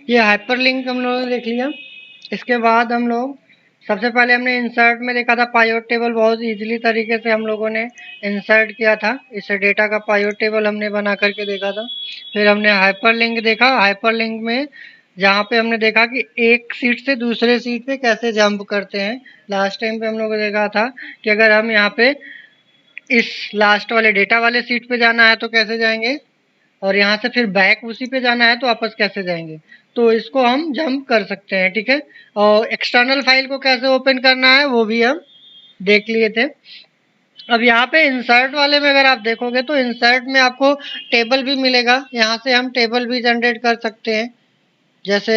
ये हाइपरलिंक हम लोगों ने देख लिया। इसके बाद हम लोग सबसे पहले हमने इंसर्ट में देखा था पाइवट टेबल, बहुत इजीली तरीके से हम लोगों ने इंसर्ट किया था। इस डेटा का पाइवट टेबल हमने बना करके देखा था। फिर हमने हाइपरलिंक देखा। हाइपरलिंक में जहाँ पे हमने देखा कि एक सीट से दूसरे सीट पे कैसे जंप करते हैं। लास्ट टाइम पे हम लोगों ने देखा था कि अगर हम यहाँ पे इस लास्ट वाले डेटा वाले सीट पे जाना है तो कैसे जाएंगे, और यहाँ से फिर बैक उसी पे जाना है तो वापस कैसे जाएंगे। तो इसको हम जंप कर सकते हैं, ठीक है। और एक्सटर्नल फाइल को कैसे ओपन करना है वो भी हम देख लिए थे। अब यहाँ पे इंसर्ट वाले में अगर आप देखोगे तो इंसर्ट में आपको टेबल भी मिलेगा। यहाँ से हम टेबल भी जनरेट कर सकते हैं। जैसे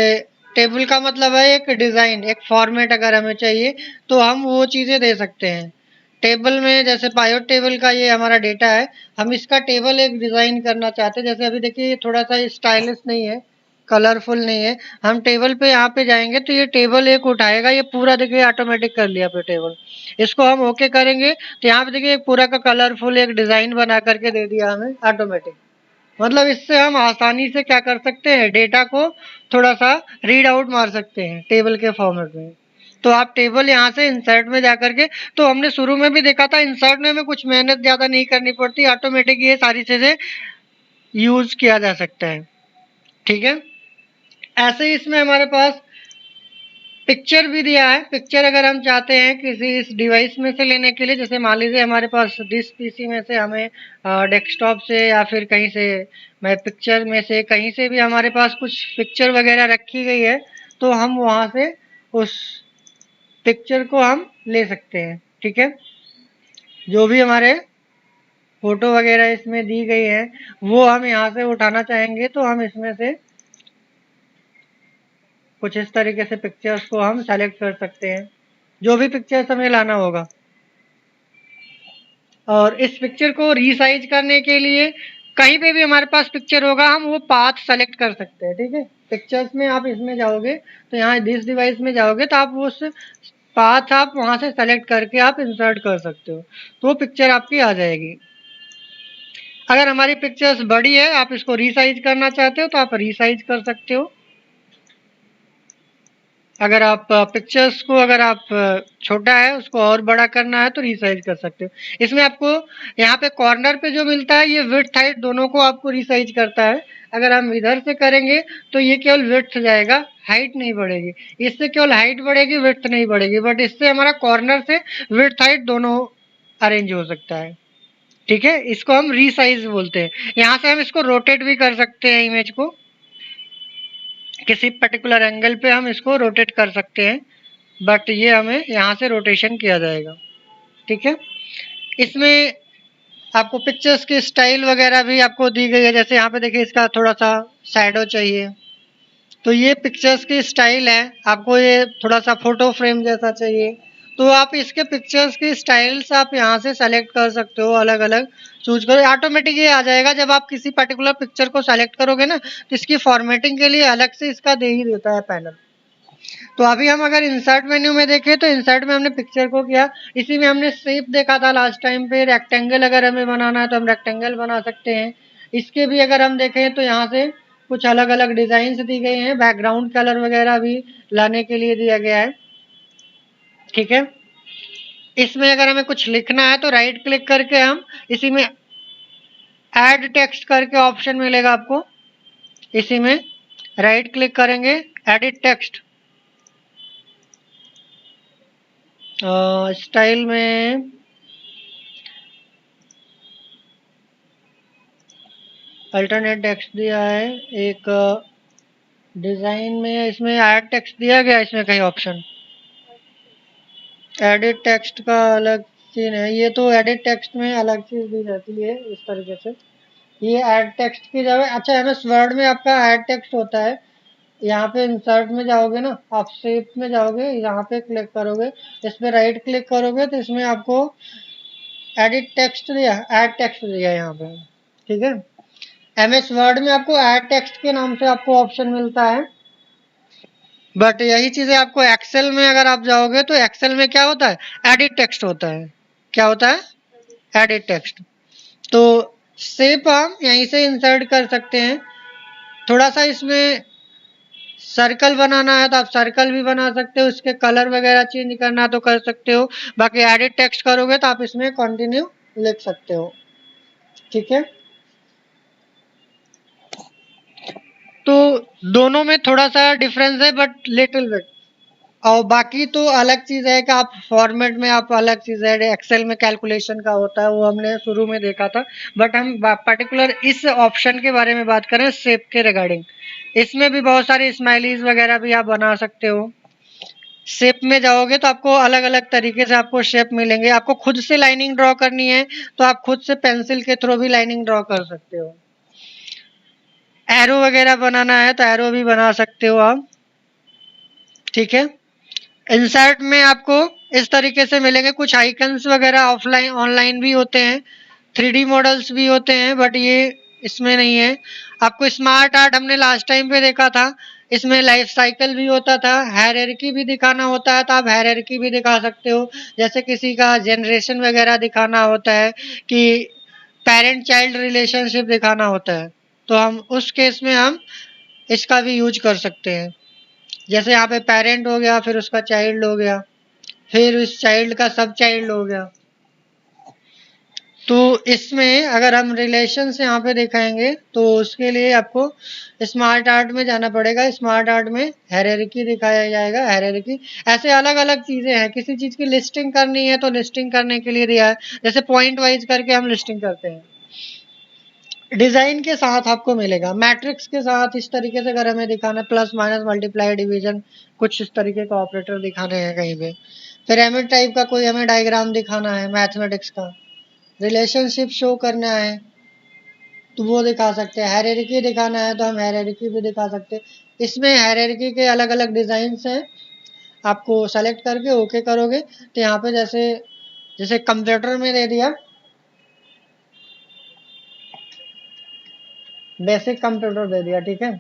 टेबल का मतलब है एक डिजाइन, एक फॉर्मेट अगर हमें चाहिए तो हम वो चीजें दे सकते हैं। टेबल में जैसे पायोट टेबल का ये हमारा डेटा है, हम इसका टेबल एक डिजाइन करना चाहते हैं। जैसे अभी देखिए ये थोड़ा सा स्टाइलिश नहीं है, कलरफुल नहीं है। हम टेबल पे यहाँ पे जाएंगे तो ये टेबल एक उठाएगा, ये पूरा देखिए ऑटोमेटिक कर लिया पे टेबल। इसको हम ओके करेंगे तो यहाँ पे देखिए पूरा का कलरफुल एक डिजाइन बना करके दे दिया हमें ऑटोमेटिक। मतलब इससे हम आसानी से क्या कर सकते हैं, डेटा को थोड़ा सा रीड आउट मार सकते हैं टेबल के फॉर्मेट में। तो आप टेबल यहाँ से इंसर्ट में जाकर के, तो हमने शुरू में भी देखा था इंसर्ट में हमें कुछ मेहनत ज्यादा नहीं करनी पड़ती, ऑटोमेटिक ये सारी चीजें यूज किया जा सकता है, ठीक है। ऐसे ही इसमें हमारे पास पिक्चर भी दिया है। पिक्चर अगर हम चाहते हैं किसी इस डिवाइस में से लेने के लिए, जैसे मान लीजिए हमारे पास दिस पीसी में से हमें डेस्कटॉप से या फिर कहीं से, मैं पिक्चर में से कहीं से भी हमारे पास कुछ पिक्चर वगैरह रखी गई है तो हम वहां से उस पिक्चर को हम ले सकते हैं, ठीक है। जो भी हमारे फोटो वगैरह इसमें दी गई है वो हम यहाँ से उठाना चाहेंगे तो हम इसमें से कुछ इस तरीके से पिक्चर्स को हम सेलेक्ट कर सकते हैं, जो भी पिक्चर्स हमें लाना होगा। और इस पिक्चर को रीसाइज करने के लिए कहीं पे भी हमारे पास पिक्चर होगा हम वो पाथ सेलेक्ट कर सकते हैं, ठीक है। पिक्चर्स में आप इसमें जाओगे तो यहाँ दिस डिवाइस में जाओगे तो आप उस पाथ आप वहां से सेलेक्ट करके आप इंसर्ट कर सकते हो, तो वो पिक्चर आपकी आ जाएगी। अगर हमारी पिक्चर्स बड़ी है, आप इसको रीसाइज करना चाहते हो तो आप रीसाइज कर सकते हो। अगर आप पिक्चर्स को अगर आप छोटा है उसको और बड़ा करना है तो रिसाइज कर सकते हो। इसमें आपको यहाँ पे कॉर्नर पे जो मिलता है ये विड्थ हाइट दोनों को आपको रिसाइज करता है। अगर हम इधर से करेंगे तो ये केवल विड्थ जाएगा, हाइट नहीं बढ़ेगी। इससे केवल हाइट बढ़ेगी, विड्थ नहीं बढ़ेगी, बट इससे हमारा कॉर्नर से विड्थ हाइट दोनों अरेंज हो सकता है, ठीक है। इसको हम रिसाइज बोलते हैं। यहाँ से हम इसको रोटेट भी कर सकते हैं, इमेज को किसी पर्टिकुलर एंगल पे हम इसको रोटेट कर सकते हैं, बट ये हमें यहाँ से रोटेशन किया जाएगा, ठीक है। इसमें आपको पिक्चर्स की स्टाइल वगैरह भी आपको दी गई है। जैसे यहाँ पे देखिए इसका थोड़ा सा शैडो चाहिए तो ये पिक्चर्स की स्टाइल है। आपको ये थोड़ा सा फोटो फ्रेम जैसा चाहिए तो आप इसके पिक्चर्स की स्टाइल्स आप यहाँ से सेलेक्ट कर सकते हो, अलग अलग चूज करो, ऑटोमेटिक ये आ जाएगा। जब आप किसी पर्टिकुलर पिक्चर को सेलेक्ट करोगे ना तो इसकी फॉर्मेटिंग के लिए अलग से इसका दे ही देता है पैनल। तो अभी हम अगर इंसर्ट मेन्यू में देखें तो इंसर्ट में हमने पिक्चर को किया, इसी में हमने शेप देखा था लास्ट टाइम पे। रेक्टेंगल अगर हमें बनाना है तो हम रेक्टेंगल बना सकते हैं। इसके भी अगर हम देखें तो यहाँ से कुछ अलग अलग डिजाइन दी गई हैं, बैकग्राउंड कलर वगैरह भी लाने के लिए दिया गया है, ठीक है। इसमें अगर हमें कुछ लिखना है तो राइट क्लिक करके हम इसी में ऐड टेक्स्ट करके ऑप्शन मिलेगा आपको, इसी में राइट क्लिक करेंगे, एडिट टेक्स्ट, स्टाइल में अल्टरनेट टेक्स्ट दिया है एक, डिजाइन में इसमें ऐड टेक्स्ट दिया गया, इसमें कहीं ऑप्शन एडिट टेक्स्ट का अलग सीन है। ये तो एडिट टेक्स्ट में अलग चीज दी जाती है इस तरीके से। ये ऐड टेक्स्ट की जगह, अच्छा एमएस वर्ड में आपका ऐड टेक्स्ट होता है। यहाँ पे इंसर्ट में जाओगे ना, आप शेप में जाओगे, यहाँ पे क्लिक करोगे, इस पे राइट क्लिक करोगे तो इसमें आपको एडिट टेक्स्ट दिया, ऐड टेक्स्ट दिया यहाँ पे, ठीक है। एमएस वर्ड में आपको ऐड टेक्स्ट के नाम से आपको ऑप्शन मिलता है, बट यही चीजें आपको एक्सेल में अगर आप जाओगे तो एक्सेल में क्या होता है, एडिट टेक्स्ट होता है। क्या होता है, एडिट टेक्स्ट। तो शेप हम यहीं से इंसर्ट कर सकते हैं। थोड़ा सा इसमें सर्कल बनाना है तो आप सर्कल भी बना सकते हो, इसके कलर वगैरह चेंज करना तो कर सकते हो। बाकी एडिट टेक्स्ट करोगे तो आप इसमें कंटिन्यू लिख सकते हो। ठीक है, तो दोनों में थोड़ा सा डिफरेंस है बट लिटिल बिट। और बाकी तो अलग चीज है कि आप फॉर्मेट में आप अलग चीज है, एक्सेल में कैलकुलेशन का होता है, वो हमने शुरू में देखा था। बट हम पर्टिकुलर इस ऑप्शन के बारे में बात करें शेप के रिगार्डिंग, इसमें भी बहुत सारी स्माइलीज वगैरह भी आप बना सकते हो। शेप में जाओगे तो आपको अलग अलग तरीके से आपको शेप मिलेंगे। आपको खुद से लाइनिंग ड्रॉ करनी है तो आप खुद से पेंसिल के थ्रू भी लाइनिंग ड्रॉ कर सकते हो। एरो वगैरह बनाना है तो एरो भी बना सकते हो आप। ठीक है, इंसर्ट में आपको इस तरीके से मिलेंगे, कुछ आइकन्स वगैरह ऑफलाइन ऑनलाइन भी होते हैं, 3D मॉडल्स भी होते हैं, बट ये इसमें नहीं है। आपको स्मार्ट आर्ट हमने लास्ट टाइम पे देखा था, इसमें लाइफ साइकिल भी होता था, हायरार्की भी दिखाना होता है तो आप हायरार्की भी दिखा सकते हो। जैसे किसी का जनरेशन वगैरह दिखाना होता है कि पेरेंट चाइल्ड रिलेशनशिप दिखाना होता है, तो हम उस केस में हम इसका भी यूज कर सकते हैं। जैसे यहाँ पे पेरेंट हो गया, फिर उसका चाइल्ड हो गया, फिर उस चाइल्ड का सब चाइल्ड हो गया। तो इसमें अगर हम रिलेशंस यहाँ पे दिखाएंगे तो उसके लिए आपको स्मार्ट आर्ट में जाना पड़ेगा। स्मार्ट आर्ट में हायरार्की दिखाया जाएगा, हायरार्की ऐसे अलग अलग चीजें हैं। किसी चीज की लिस्टिंग करनी है तो लिस्टिंग करने के लिए दिया है, जैसे पॉइंट वाइज करके हम लिस्टिंग करते हैं। डिजाइन के साथ आपको मिलेगा, मैट्रिक्स के साथ इस तरीके से अगर हमें दिखाना, प्लस माइनस मल्टीप्लाई डिवीजन, कुछ इस तरीके का ऑपरेटर दिखाने हैं कहीं पे। फिर एमिट टाइप का कोई हमें डायग्राम दिखाना है मैथमेटिक्स का, रिलेशनशिप शो करना है तो वो दिखा सकते हैं, हायरार्की दिखाना है तो हम हायरार्की भी दिखा सकते हैं। इसमें हायरार्की के अलग अलग डिजाइन हैं, आपको सेलेक्ट करके ओके करोगे तो यहाँ पे जैसे जैसे कंप्यूटर में दे दिया, बेसिक कंप्यूटर दे दिया। ठीक है,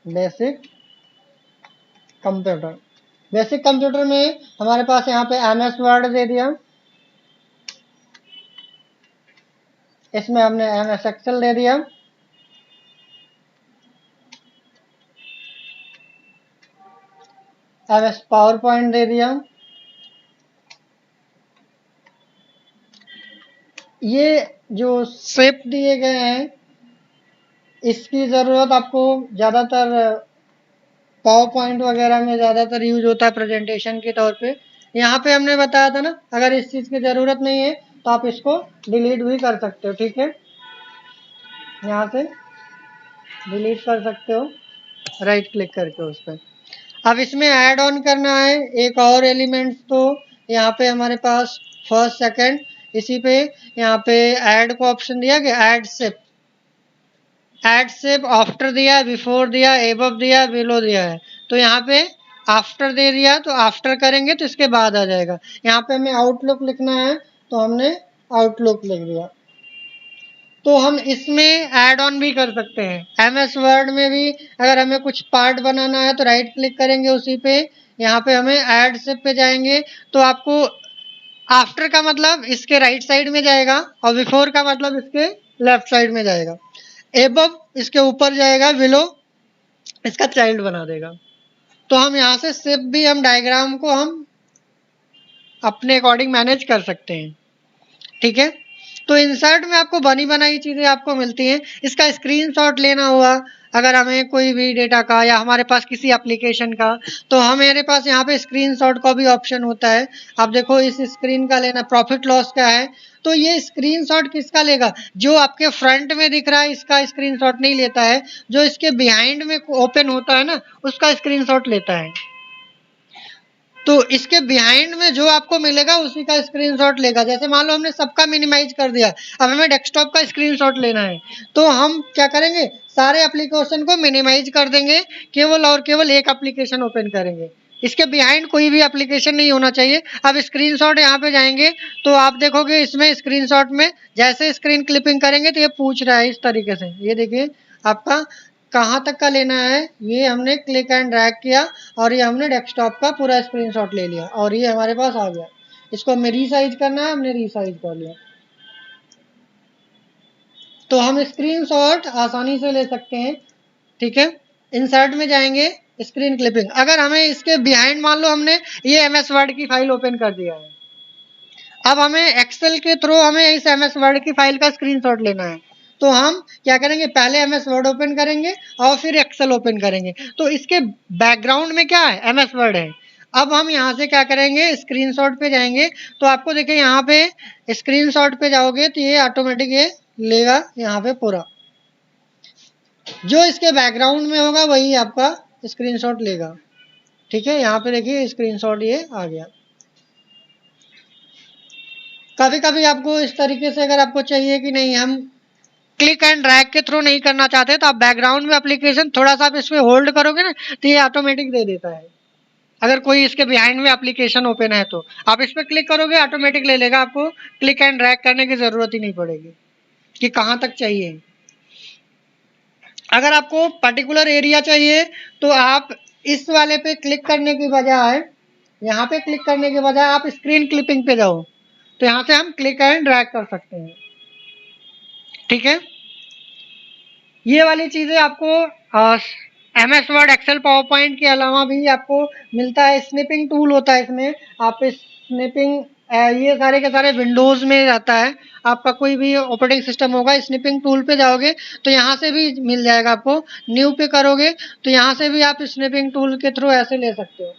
बेसिक कंप्यूटर, बेसिक कंप्यूटर में हमारे पास यहाँ पे MS वर्ड दे दिया, इसमें हमने MS एक्सेल दे दिया, MS पावर पॉइंट दे दिया। ये जो शेप दिए गए हैं इसकी ज़रूरत आपको ज़्यादातर पावर पॉइंट वगैरह में ज़्यादातर यूज होता है प्रेजेंटेशन के तौर पे। यहाँ पे हमने बताया था ना, अगर इस चीज़ की ज़रूरत नहीं है तो आप इसको डिलीट भी कर सकते हो। ठीक है, यहाँ से डिलीट कर सकते हो राइट क्लिक करके उस पर। अब इसमें ऐड ऑन करना है एक और एलिमेंट्स, तो यहाँ पे हमारे पास फर्स्ट सेकंड, इसी पे यहाँ पे ऐड को ऑप्शन दिया गया, add shape, add shape after दिया, बिफोर दिया, एबव दिया, बिलो दिया है। तो यहाँ पे आफ्टर दे दिया तो आफ्टर करेंगे तो इसके बाद आ जाएगा। यहाँ पे हमें आउटलुक लिखना है तो हमने आउटलुक लिख दिया। तो हम इसमें ऐड ऑन भी कर सकते हैं। MS वर्ड में भी अगर हमें कुछ पार्ट बनाना है तो राइट क्लिक करेंगे उसी पे, यहाँ पे हमें ऐड शेप पे जाएंगे तो आपको आफ्टर का मतलब इसके राइट साइड में जाएगा और बिफोर का मतलब इसके लेफ्ट साइड में जाएगा, एबव इसके ऊपर जाएगा, बिलो इसका चाइल्ड बना देगा। तो हम यहाँ से शेप भी हम डायग्राम को हम अपने अकॉर्डिंग मैनेज कर सकते हैं। ठीक है, तो इंसर्ट में आपको बनी बनाई चीजें आपको मिलती हैं। इसका स्क्रीनशॉट लेना हुआ अगर हमें कोई भी डेटा का या हमारे पास किसी एप्लीकेशन का, तो हमारे पास यहाँ पे स्क्रीनशॉट का भी ऑप्शन होता है। आप देखो इस स्क्रीन का लेना, प्रॉफिट लॉस का है, तो ये स्क्रीनशॉट किसका लेगा, जो आपके फ्रंट में दिख रहा है इसका स्क्रीनशॉट नहीं लेता है, जो इसके बिहाइंड में ओपन होता है ना उसका स्क्रीनशॉट लेता है। तो इसके बिहाइंड में जो आपको मिलेगा उसी का स्क्रीनशॉट लेगा। जैसे मान लो हमने सबका मिनिमाइज कर दिया, अब हमें डेस्कटॉप का स्क्रीनशॉट लेना है, तो हम क्या करेंगे, सारे एप्लीकेशन को मिनिमाइज कर देंगे, केवल और केवल एक एप्लीकेशन ओपन करेंगे, इसके बिहाइंड कोई भी एप्लीकेशन नहीं होना चाहिए। अब स्क्रीनशॉट यहाँ पे जाएंगे तो आप देखोगे इसमें स्क्रीनशॉट में जैसे स्क्रीन क्लिपिंग करेंगे तो ये पूछ रहा है इस तरीके से, ये देखिए आपका कहाँ तक का लेना है, ये हमने क्लिक एंड ड्रैग किया और ये हमने डेस्कटॉप का पूरा स्क्रीनशॉट ले लिया और ये हमारे पास आ गया। इसको हमें रीसाइज करना है, हमने रीसाइज कर लिया। तो हम स्क्रीनशॉट आसानी से ले सकते हैं। ठीक है, इंसर्ट में जाएंगे, स्क्रीन क्लिपिंग। अगर हमें इसके बिहाइंड मान लो हमने ये एमएस वर्ड की फाइल ओपन कर दिया है, अब हमें एक्सेल के थ्रू हमें इस एमएस वर्ड की फाइल का स्क्रीनशॉट लेना है, तो हम क्या करेंगे, पहले एमएस वर्ड ओपन करेंगे और फिर एक्सेल ओपन करेंगे। तो इसके बैकग्राउंड में क्या है, एमएस वर्ड है। अब हम यहाँ से क्या करेंगे, स्क्रीनशॉट पे जाएंगे, तो आपको देखिए यहाँ पे स्क्रीनशॉट पे जाओगे तो ये ऑटोमेटिक ये लेगा यहाँ पे पूरा, जो इसके बैकग्राउंड में होगा वही आपका स्क्रीनशॉट लेगा। ठीक है, यहाँ पे देखिए स्क्रीनशॉट ये आ गया। कभी कभी आपको इस तरीके से अगर आपको चाहिए कि नहीं हम क्लिक एंड ड्रैग के थ्रू नहीं करना चाहते, तो आप बैकग्राउंड में एप्लीकेशन थोड़ा सा आप इसमें होल्ड करोगे ना, तो ये ऑटोमेटिक दे देता है। अगर कोई इसके बिहाइंड में एप्लीकेशन ओपन है तो आप इस पर क्लिक करोगे, ऑटोमेटिक ले लेगा, आपको क्लिक एंड ड्रैग करने की जरूरत ही नहीं पड़ेगी कि कहाँ तक चाहिए। अगर आपको पर्टिकुलर एरिया चाहिए तो आप इस वाले पे क्लिक करने की बजाय, यहाँ पे क्लिक करने के बजाय आप स्क्रीन क्लिपिंग पे जाओ, तो यहाँ से हम क्लिक एंड ड्रैग कर सकते हैं। ठीक है, ये वाली चीजें आपको MS Word, Excel, PowerPoint के अलावा भी आपको मिलता है। स्निपिंग टूल होता है इसमें, आप स्निपिंग ये सारे के सारे विंडोज में रहता है। आपका कोई भी ऑपरेटिंग सिस्टम होगा, स्निपिंग टूल पे जाओगे तो यहाँ से भी मिल जाएगा आपको। न्यू पे करोगे तो यहाँ से भी आप स्निपिंग टूल के थ्रू ऐसे ले सकते हो।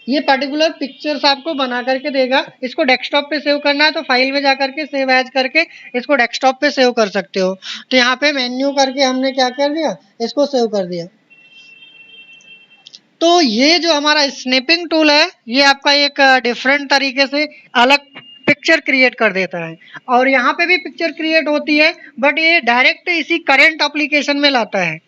ये पर्टिकुलर पिक्चर्स आपको बना करके देगा। इसको डेस्कटॉप पे सेव करना है तो फाइल में जाकर के सेव एज करके इसको डेस्कटॉप पे सेव कर सकते हो। तो यहाँ पे मेन्यू करके हमने क्या कर दिया, इसको सेव कर दिया। तो ये जो हमारा स्नैपिंग टूल है, ये आपका एक डिफरेंट तरीके से अलग पिक्चर क्रिएट कर देता है। और यहाँ पे भी पिक्चर क्रिएट होती है, बट ये डायरेक्ट इसी करंट एप्लीकेशन में लाता है।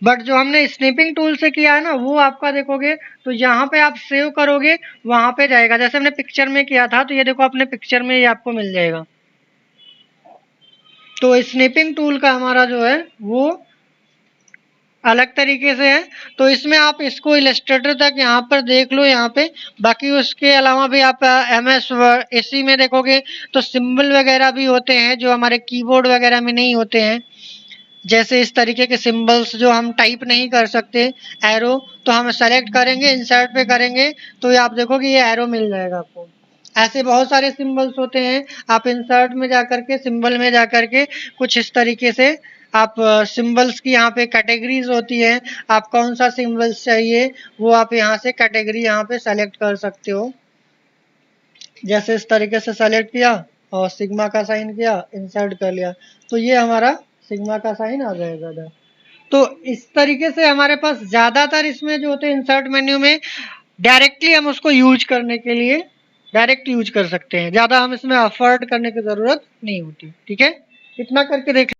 बट जो हमने स्नैपिंग टूल से किया है ना, वो आपका देखोगे तो यहाँ पे आप सेव करोगे वहां पे जाएगा। जैसे हमने पिक्चर में किया था, तो ये देखो अपने पिक्चर में ये आपको मिल जाएगा। तो स्नैपिंग टूल का हमारा जो है वो अलग तरीके से है। तो इसमें आप इसको इलस्ट्रेटर तक यहाँ पर देख लो यहाँ पे। बाकी उसके अलावा भी आप एमएस वर्ड इसी में देखोगे तो सिंबल वगैरह भी होते हैं जो हमारे कीबोर्ड वगैरह में नहीं होते हैं। जैसे इस तरीके के सिंबल्स जो हम टाइप नहीं कर सकते, एरो, तो हम सेलेक्ट करेंगे, इंसर्ट पे करेंगे तो ये आप देखोगे ये एरो मिल जाएगा आपको। ऐसे बहुत सारे सिंबल्स होते हैं, आप इंसर्ट में जाकर के, सिंबल में जाकर के कुछ इस तरीके से आप सिंबल्स की यहाँ पे कैटेगरीज होती है, आप कौन सा सिंबल्स चाहिए वो आप यहाँ से कैटेगरी यहाँ पे सेलेक्ट कर सकते हो। जैसे इस तरीके से सेलेक्ट किया और सिग्मा का साइन किया, इंसर्ट कर लिया, तो ये हमारा सिग्मा का साइन आ जाएगा इधर। तो इस तरीके से हमारे पास ज्यादातर इसमें जो होते हैं इंसर्ट मेन्यू में डायरेक्टली हम उसको यूज करने के लिए डायरेक्ट यूज कर सकते हैं, ज्यादा हम इसमें एफर्ट करने की जरूरत नहीं होती। ठीक है, इतना करके देख